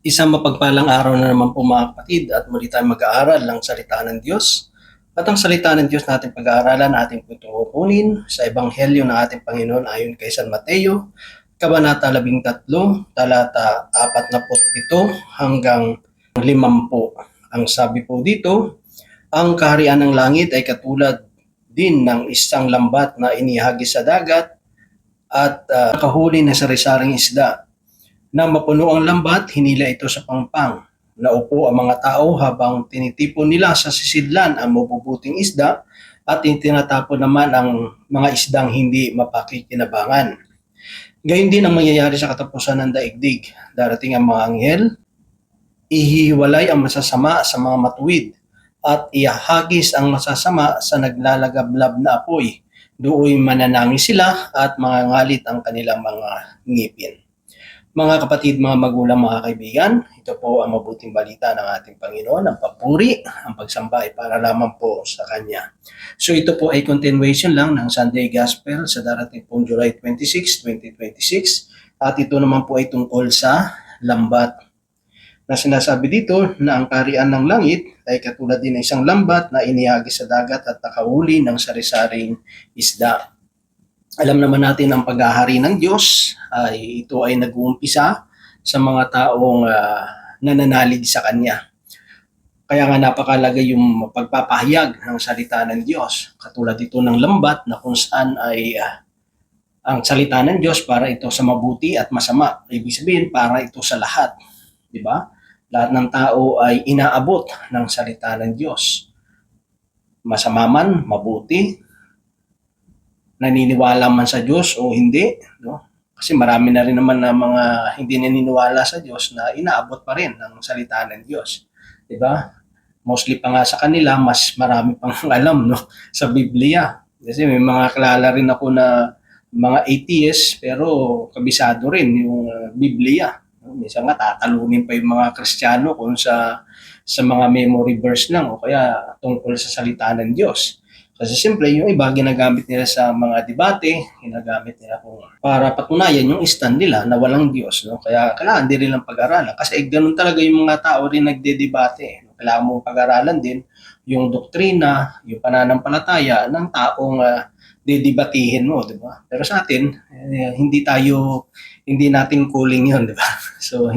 Isang mapagpalang araw na naman po mga kapatid at muli tayong mag-aaral ng salita ng Diyos. At ang salita ng Diyos natin pag-aaralan, ating putukunin sa Ebanghelyo ng ating Panginoon ayon kay San Mateo, Kabanata 13, talata 47 hanggang 50. Ang sabi po dito, ang kaharian ng langit ay katulad din ng isang lambat na inihagis sa dagat at kahuli na sari-saring isda. Nang mapuno ang lambat, hinila ito sa pangpang. Naupo ang mga tao habang tinitipon nila sa sisidlan ang mabubuting isda at tinatapon naman ang mga isdang hindi mapakikinabangan. Gayun din ang mangyayari sa katapusan ng daigdig. Darating ang mga anghel, ihihiwalay ang masasama sa mga matuwid at ihahagis ang masasama sa naglalagablab na apoy. Doon mananangis sila at mangangalit ang kanilang mga ngipin. Mga kapatid, mga magulang, mga kaibigan, ito po ang mabuting balita ng ating Panginoon, ang papuri, ang pagsamba ay para lamang po sa Kanya. So ito po ay continuation lang ng Sunday Gospel sa darating pong July 26, 2026 at ito naman po ay tungkol sa lambat. Na sinasabi dito na ang kaharian ng langit ay katulad din ng isang lambat na inihagis sa dagat at nakahuli ng sari-saring isda. Alam naman natin ang paghahari ng Diyos ay ito ay nag-uumpisa sa mga taong nananalig sa Kanya. Kaya nga napakalaga yung pagpapahayag ng salita ng Diyos. Katulad ito ng lambat na kung saan ay ang salita ng Diyos para ito sa mabuti at masama. Ibig sabihin para ito sa lahat. Di ba? Lahat ng tao ay inaabot ng salita ng Diyos. Masama man, mabuti, naniniwala man sa Diyos o hindi, no? Kasi marami na rin naman na mga hindi naniniwala sa Diyos na inaabot pa rin ang salita ng Diyos. 'Di ba? Mostly pa nga sa kanila, mas marami pang alam no sa Biblia. Kasi may mga kilala rin ako na mga atheists pero kabisado rin yung Biblia. Minsan nga tatalunin pa yung mga Kristiyano kung sa mga memory verse lang o kaya tungkol sa salita ng Diyos. Kasi simple, yung iba ginagamit nila sa mga debate, ginagamit nila kung para patunayan yung stand nila na walang Diyos. No? Kaya kailangan din nilang pag-aralan. Kasi ganun talaga yung mga tao rin nagdedebate. No? Kailangan mong pag-aralan din yung doktrina, yung pananampalataya ng taong didebatihin mo, di ba? Pero sa atin, hindi natin calling yun, di ba? So,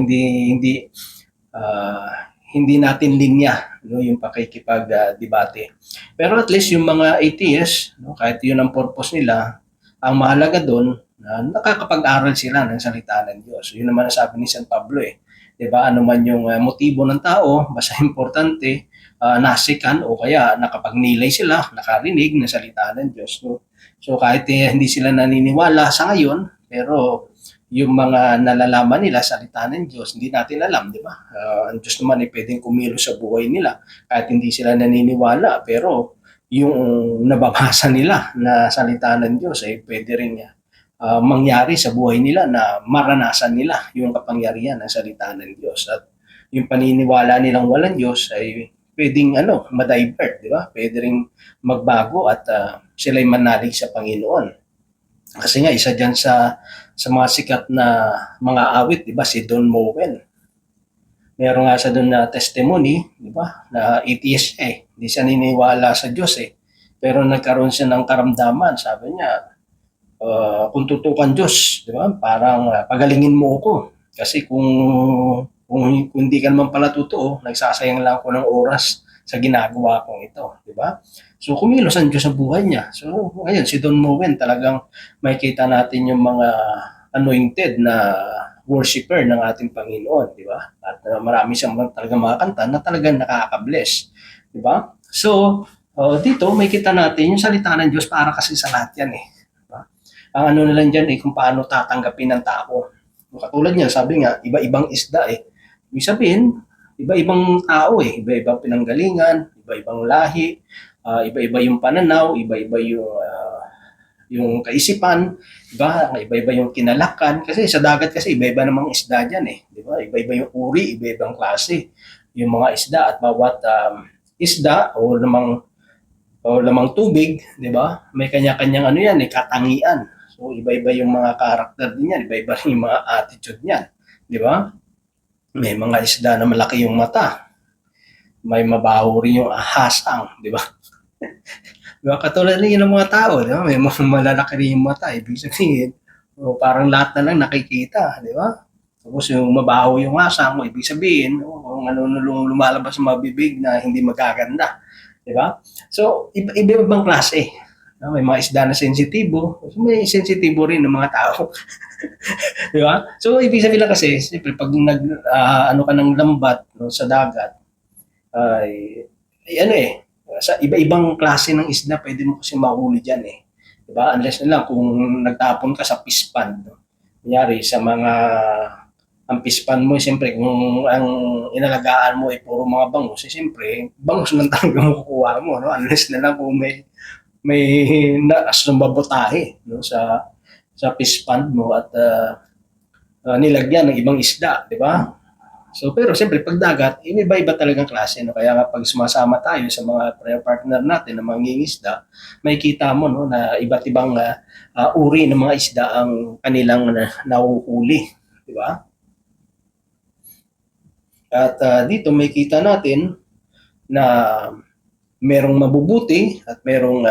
hindi natin linya no, yung pakikipag-debate. Pero at least yung mga atheists, no, kahit yun ang purpose nila, ang mahalaga doon, nakakapag-aral sila ng salita ng Diyos. Yun naman ang sabi ni San Pablo eh. Diba? Ano man yung motibo ng tao, basta importante, nasikan o kaya nakapagnilay sila, nakarinig ng salita ng Diyos. No? So kahit hindi sila naniniwala sa ngayon, pero yung mga nalalaman nila sa salita ng Diyos, hindi natin alam, di ba? Ang Diyos naman ay pwedeng kumilos sa buhay nila kahit hindi sila naniniwala, pero yung nababasa nila na salita ng Diyos ay pwede rin mangyari sa buhay nila na maranasan nila yung kapangyarihan ng salita ng Diyos. At yung paniniwala nilang walang Diyos ay pwedeng ma-divert, di ba? Pwede ring magbago at sila'y manalig sa Panginoon. Kasi nga isa diyan sa mga sikat na mga awit, 'di ba, si Don Moen. Meron nga sa doon na testimony, 'di ba, na atheist hindi siya naniniwala sa Diyos Pero nagkaroon siya ng karamdaman, sabi niya, kung tutukan Diyos, 'di ba? Parang pagalingin mo ako kasi kung hindi ka naman pala totoo, nagsasayang lang ako ng oras sa ginagawa kong ito, 'di ba? So kumilos ang Diyos sa buhay niya. So ayun, si Don Moen talagang makikita natin yung mga anointed na worshipper ng ating Panginoon, di ba? At marami siyang talagang mga kanta na talagang nakaka-bless, di ba? So dito makikita natin yung salita ng Diyos para kasi sa lahat yan Diba? Ang ano na lang dyan kung paano tatanggapin ng tao. Katulad niya, sabi nga, iba-ibang isda Ibig sabihin, iba-ibang tao iba-ibang pinanggalingan, iba-ibang lahi, iba-iba yung pananaw, iba-iba yung kaisipan, iba-iba yung kinalakan. Kasi sa dagat kasi iba-iba namang isda diyan di ba? Iba-iba yung uri, iba-ibang klase yung mga isda at bawat isda o lamang tubig, di ba? May kanya-kanyang katangian. So iba-iba yung mga karakter din yan, iba-iba rin yung mga attitude niyan, di ba? May mga isda na malaki yung mata, may mabaho rin yung hasang, di ba? Diba? Katulad rin ng mga tao, di ba? May mga malalaki rin yung mata, ibig sabihin, parang lahat na lang nakikita, di ba? Tapos yung mabaho yung hasang mo, ibig sabihin, kung ano lumalabas sa mga bibig na hindi magaganda, di ba? So, iba-ibang klase. May mga isda na sensitibo, may sensitibo rin ng mga tao. Di ba? So, ibig sabihin lang kasi, siyempre, pag ano ka ng lambat no, sa dagat, ay ano sa iba-ibang klase ng isda, pwede mo kasi mahuli dyan eh. Di ba? Unless na lang kung nagtapon ka sa fish pond. No? Kunyari, sa mga ang pispan mo, siyempre, kung ang inalagaan mo ay puro mga bangus, siyempre, bangus lang talaga makukuha mo, no? Unless na lang kung may sumbabotahe no? sa fish pond mo at nilagyan ng ibang isda, di ba? So, pero siyempre, pag dagat, iba-iba talagang klase. No? Kaya nga pag sumasama tayo sa mga partner natin na mangingisda, may kita mo no, na iba't ibang uri ng mga isda ang kanilang nahuhuli. Di ba? At dito may kita natin na merong mabubuti at merong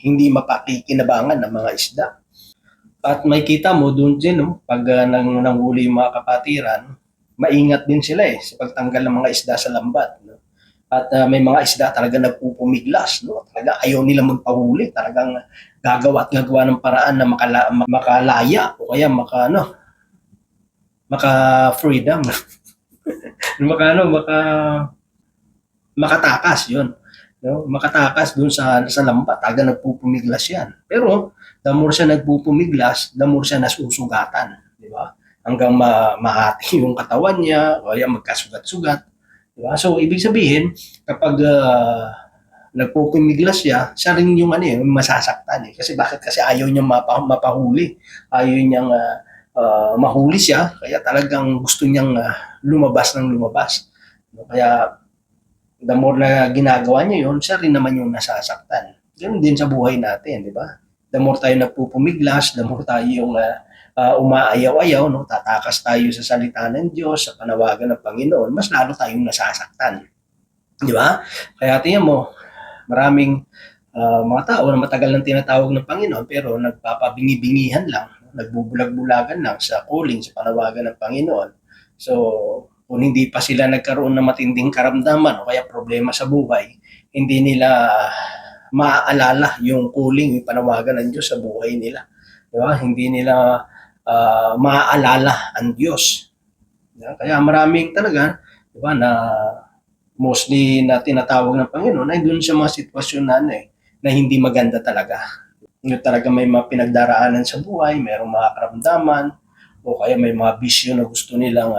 hindi mapakikinabangan ng mga isda. At may kita mo doon din, no, pag nanghuli yung mga kapatiran, maingat din sila sa pagtanggal ng mga isda sa lambat. No? At may mga isda talaga nagpupumiglas. No? Talaga ayaw nila magpahuli. Talagang gagawa at gagawa ng paraan na makalaya o kaya maka-freedom. Makatakas yun. No? Makatakas dun sa lambat. Talaga nagpupumiglas yan. Pero the more siya nagpupumiglas, the more siya nasusugatan. Di ba? Hanggang mahati yung katawan niya, o kaya magkasugat-sugat. Diba? So, ibig sabihin, kapag nagpupumiglas siya rin yung masasaktan. Kasi bakit? Kasi ayaw niyang mapahuli. Ayaw niyang mahuli siya, kaya talagang gusto niyang lumabas ng lumabas. Kaya, the more na ginagawa niya yun, siya rin naman yung nasasaktan. Ganun din sa buhay natin, di ba? The more tayo nagpupumiglas, the more tayo yung umaayaw-ayaw, no? Tatakas tayo sa salita ng Diyos, sa panawagan ng Panginoon, mas lalo tayong nasasaktan. Di ba? Kaya tingnan mo, maraming mga tao na matagal nang tinatawag ng Panginoon pero nagpapabingi-bingihan lang, nagbubulag-bulagan lang sa calling, sa panawagan ng Panginoon. So, kung hindi pa sila nagkaroon ng matinding karamdaman o kaya problema sa buhay, hindi nila maaalala yung calling, yung panawagan ng Diyos sa buhay nila. Diba? Hindi nila maaalala ang Diyos. Diba? Kaya maraming talaga, diba, na mostly na tinatawag ng Panginoon ay doon sa mga sitwasyon na hindi maganda talaga. Yung talaga may mga pinagdaraanan sa buhay, mayroong mga karamdaman, o kaya may mga bisyo na gusto nilang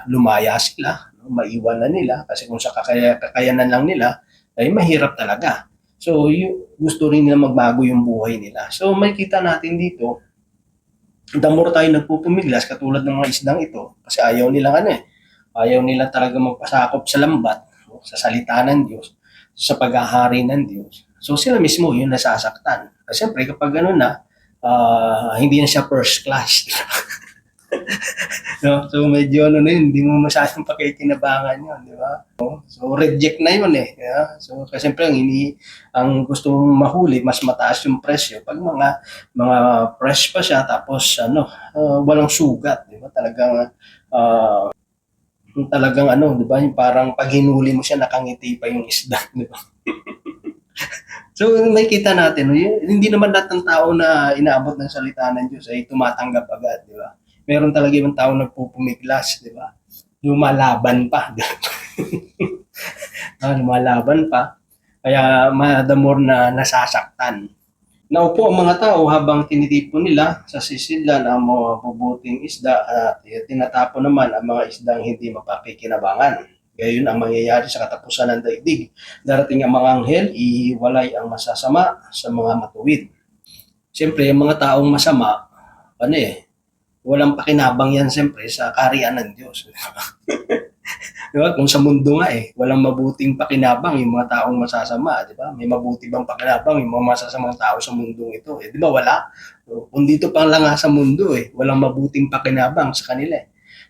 lumaya sila, no? Maiwan na nila, kasi kung sa kakayanan lang nila, ay mahirap talaga. So, gusto rin nila magbago yung buhay nila. So, may kita natin dito, the more tayo nagpupumiglas, katulad ng mga isdang ito, kasi ayaw nila ayaw nila talaga magpasakop sa lambat, no? Sa salita ng Diyos, sa paghahari ng Diyos. So, sila mismo yung nasasaktan. Kasi siyempre, kapag gano'n na, hindi na siya first class. No? So medyo hindi mo masyadong pakikinabangan yun, di ba? So reject na yun Yeah? So kasi siyempre ang gusto mong mahuli, mas mataas yung presyo. Pag mga fresh pa siya, tapos walang sugat, di ba? Talagang di ba? Yung parang pag hinuli mo siya, nakangiti pa yung isda, di ba? So may kita natin, hindi naman lahat ng tao na inaabot ng salita ng Diyos ay tumatanggap agad, di ba? Meron talaga ibang tao nagpupumiglas, di ba? Lumalaban pa. Lumalaban pa. Kaya the more na nasasaktan. Naupo ang mga tao habang tinitipon nila sa sisidlan ang mga mabubuting isda at tinatapon naman ang mga isdang hindi mapakikinabangan. Gayon ang mangyayari sa katapusan ng daigdig. Darating ang mga anghel, ihiwalay ang masasama sa mga matuwid. Siyempre, yung mga taong masama, walang pakinabang yan siyempre sa kaharian ng Diyos. Diba? Kung sa mundo nga walang mabuting pakinabang yung mga taong masasama, di ba? May mabuti bang pakinabang yung mga masasamang tao sa mundong ito? Di ba wala? Kung dito pa lang nga sa mundo walang mabuting pakinabang sa kanila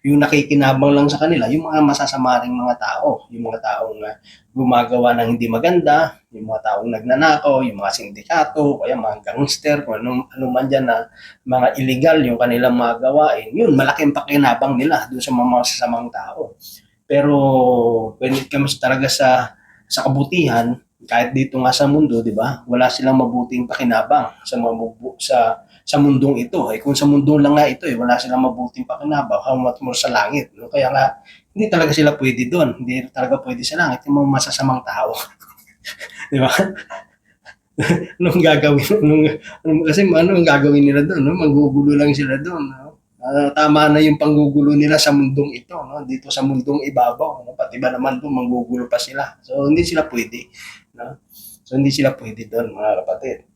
Yung nakikinabang lang sa kanila, yung mga masasama ring mga tao, yung mga taong gumagawa ng hindi maganda, yung mga taong nagnanakaw, yung mga sindikato, kaya mga gangster, kung ano man dyan na mga illegal yung kanilang mga gawain, yun, malaking pakinabang nila doon sa mga masasamang tao. Pero when it comes talaga sa kabutihan, kahit dito nga sa mundo, 'di ba? Wala silang mabuting pakinabang sa mundong ito. Eh kung sa mundo lang nga ito, wala silang mabuting pakinabang, how much more sa langit, no? Kaya nga hindi talaga sila pwede doon. Hindi talaga pwede sa langit yung mga masasamang tao, 'di ba? Anong gagawin kasi anong gagawin nila doon, no? Manggugulo lang sila doon, no? Tama na yung panggugulo nila sa mundong ito, no? Dito sa mundong ibabaw, no? Pati ba naman doon manggugulo pa sila. So hindi sila pwede, no? So hindi sila pwede doon, mga kapatid.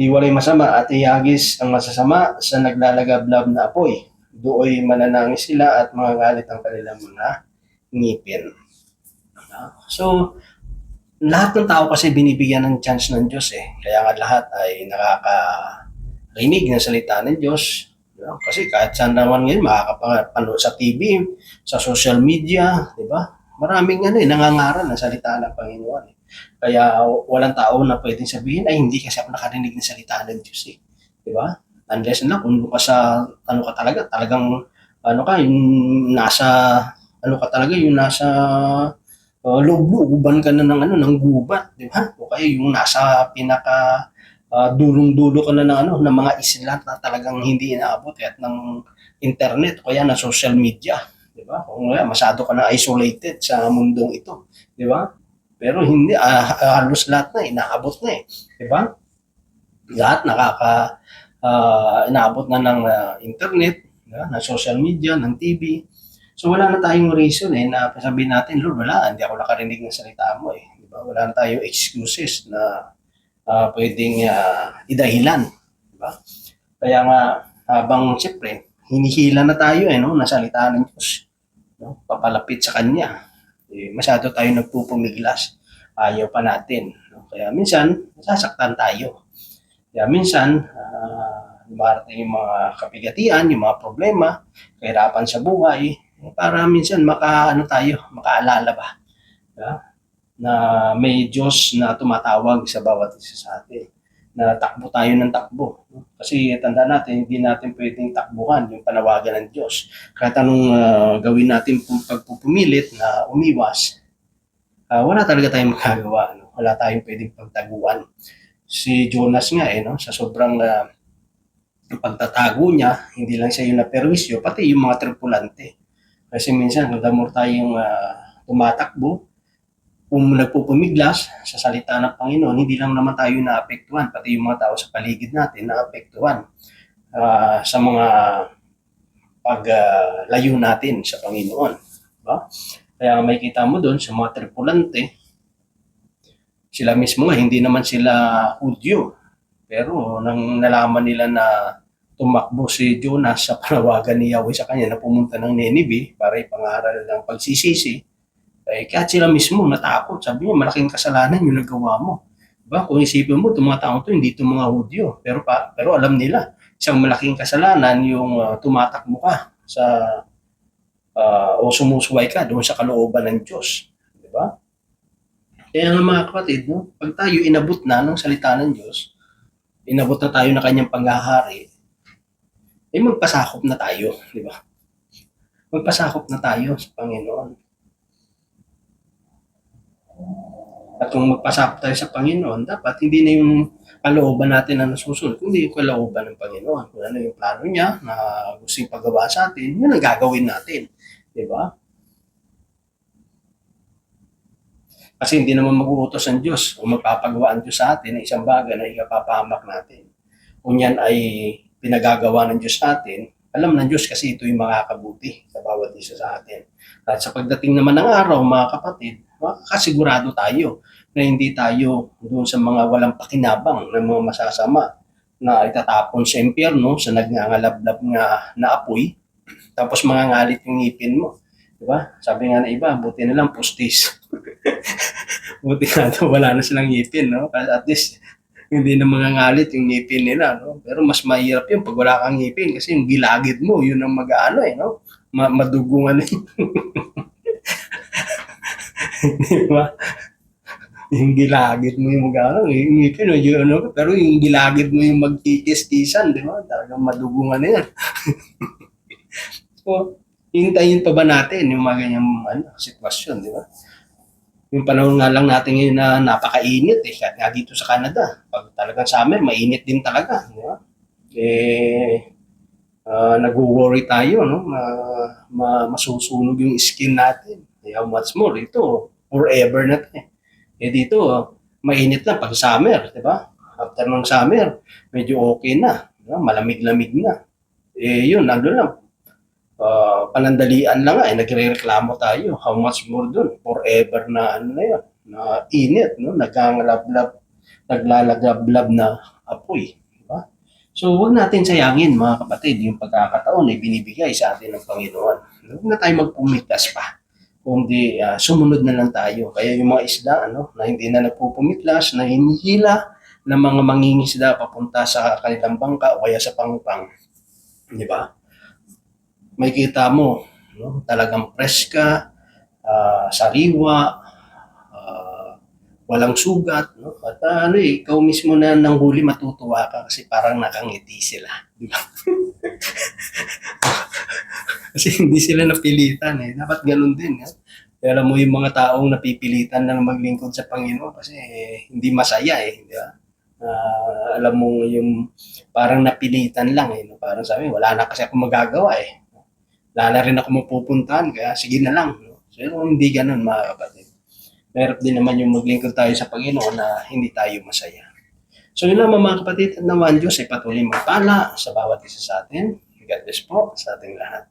Iwalay masama at ihagis ang masasama sa naglalagablab na apoy. Dooy mananangis sila at magagalit ang kanilang mga ngipin. So, lahat ng tao kasi binibigyan ng chance ng Diyos eh. Kaya nga lahat ay nakakarinig ng salita ng Diyos. Kasi kahit saan naman ngayon, makakapanood sa TV, sa social media, di ba? Maraming nangangaral ng salita ng Panginoon. Kaya walang tao na pwedeng sabihin, ay hindi kasi ako nakarinig ng salita ng Diyos eh. Di ba? Unless na kung ka sa, ano ka talaga, talagang, ano ka, yung nasa, ano ka talaga, yung nasa loob-looban ka na ng gubat, di ba? O kaya yung nasa pinaka dulong-dulo ka na ng mga isla na talagang hindi inaabot kahit ng internet o kaya na social media, di ba? Kung masyado ka na isolated sa mundong ito, di ba? Pero hindi, halos lahat na inaabot na eh, di ba? Lahat inaabot na ng internet, ng social media, ng TV. So wala na tayong reason na sabihin natin, Lord, wala, hindi ako nakarinig ng salita mo eh. Di ba? Wala na tayong excuses na pwedeng idahilan. Di ba? Kaya nga, habang siyempre, hinihila na tayo no, na salita ng Diyos. No? Papalapit sa Kanya. Masyado tayo nagpupumiglas. Ayaw pa natin. No? Kaya minsan, nasasaktan tayo. Kaya minsan, dumarating yung mga kapigatian, yung mga problema, kahirapan sa buhay, para minsan makaalala ba? Yeah? Na may Diyos na tumatawag sa bawat isa sa atin. Na takbo tayo ng takbo. Kasi tanda natin, hindi natin pwedeng takbuhan yung panawagan ng Diyos. Kahit anong gawin natin pagpupumilit na umiwas, wala talaga tayong magagawa. No? Wala tayong pwedeng pagtaguan. Si Jonas nga no? Sa sobrang pagtatago niya, hindi lang siya yung naperwisyo, pati yung mga tripulante. Kasi minsan, the more tayong tumatakbo, kung nagpupumiglas sa salita ng Panginoon, hindi lang naman tayo naapektuhan, pati yung mga tao sa paligid natin naapektuhan sa mga paglayo natin sa Panginoon. Diba? Kaya may kita mo doon sa mga tripulante, sila mismo nga, hindi naman sila Hudyo. Pero nang nalaman nila na tumakbo si Jonas sa panawagan ni Yahweh sa kanya na pumunta ng Nineveh para ipangaral ng pagsisisi, kaya sila mismo natakot. Sabi niya, malaking kasalanan yung nagawa mo. Diba? Kung isipin mo, itong mga taong to, hindi itong mga Hudyo. Pero alam nila, isang malaking kasalanan yung tumatakbo ka o sumusuway ka doon sa kalooban ng Diyos. Diba? Kaya nga mga kapatid, no? Pag tayo inabot na ng salita ng Diyos, inabot na tayo na kanyang panghahari, magpasakop na tayo, di ba? Magpasakop na tayo sa Panginoon. At kung magpasakop tayo sa Panginoon, dapat hindi na yung kalooban natin na nasusunod, kundi yung kalooban ng Panginoon. Kung ano yung plano niya na gusto yung paggawa sa atin, yun ang gagawin natin. Di ba? Kasi hindi naman mag-uutos ang Diyos o magpapagawa ang Diyos sa atin ng isang bagay na ikapapahamak natin. Kung yan ay pinagagawa ng Diyos sa atin, alam ng Diyos kasi ito yung makakabuti sa bawat isa sa atin. At sa pagdating naman ng araw, mga kapatid, makakasigurado tayo na hindi tayo doon sa mga walang pakinabang ng mga masasama na itatapon sa impyerno sa nagnangalablab na apoy, tapos mangangalit yung ngipin mo. Diba? Sabi nga na iba, buti na lang postis. Buti nga wala na silang ngipin, no? At least, hindi na mangangalit yung ngipin nila, no? Pero mas mahirap yun pag wala kang ngipin kasi yung gilagid mo, yun ang mag-aano no? madugungan eh. Di ba? Yung gilagid mo yung mag-ano, yung ngipin, yung ano, pero yung gilagid mo yung magkikis-kisan, di ba? Talagang madugungan na yan. So, hintayin pa ba natin yung mga ganyang ano, sitwasyon, di ba? Yung panahon nga lang natin ngayon na napakainit eh, kahit nga dito sa Canada. Pag talagang summer, mainit din talaga, di ba? Eh, nag-worry tayo, no? Masusunog yung skin natin. Eh, how much more? Ito, forever na to eh. Eh dito, mainit lang pag summer, di ba? After ng summer, medyo okay na. Di ba? Malamig-lamig na. Eh yun, ano lang, panandalian lang nga, eh, nagre-reklamo tayo. How much more dun? Forever na ano na yun, na init, no? Naglalagablab na apoy. Di ba? So, huwag natin sayangin, mga kapatid, yung pagkakataon na binibigay sa atin ng Panginoon. Huwag na tayo magpumitas pa. Kung di, sumunod na lang tayo. Kaya yung mga isda, ano, na hindi na nagpupumitlas, na hinihila ng mga mangingisda papunta sa kanilang bangka o kaya sa pangpang. Di ba? May kita mo, no? Talagang preska, sariwa, ah, walang sugat, no? At ano eh, ikaw mismo na nang huli matutuwa ka kasi parang nakangiti sila, di ba? Kasi hindi sila napilitan eh. Dapat ganun din. Eh. Kaya alam mo yung mga taong napipilitan na maglingkod sa Panginoon kasi hindi masaya eh. Di ba? Alam mo yung parang napilitan lang eh. No? Parang sabi, wala na kasi ako magagawa eh. Wala na rin ako mapupuntahan kaya sige na lang. No? So hindi ganun mga kapatid. Meron din naman yung maglingkod tayo sa Panginoon na hindi tayo masaya. So yun naman mga kapatid at naman Diyos ay patuloy magpala sa bawat isa sa atin. God bless po sa ating lahat.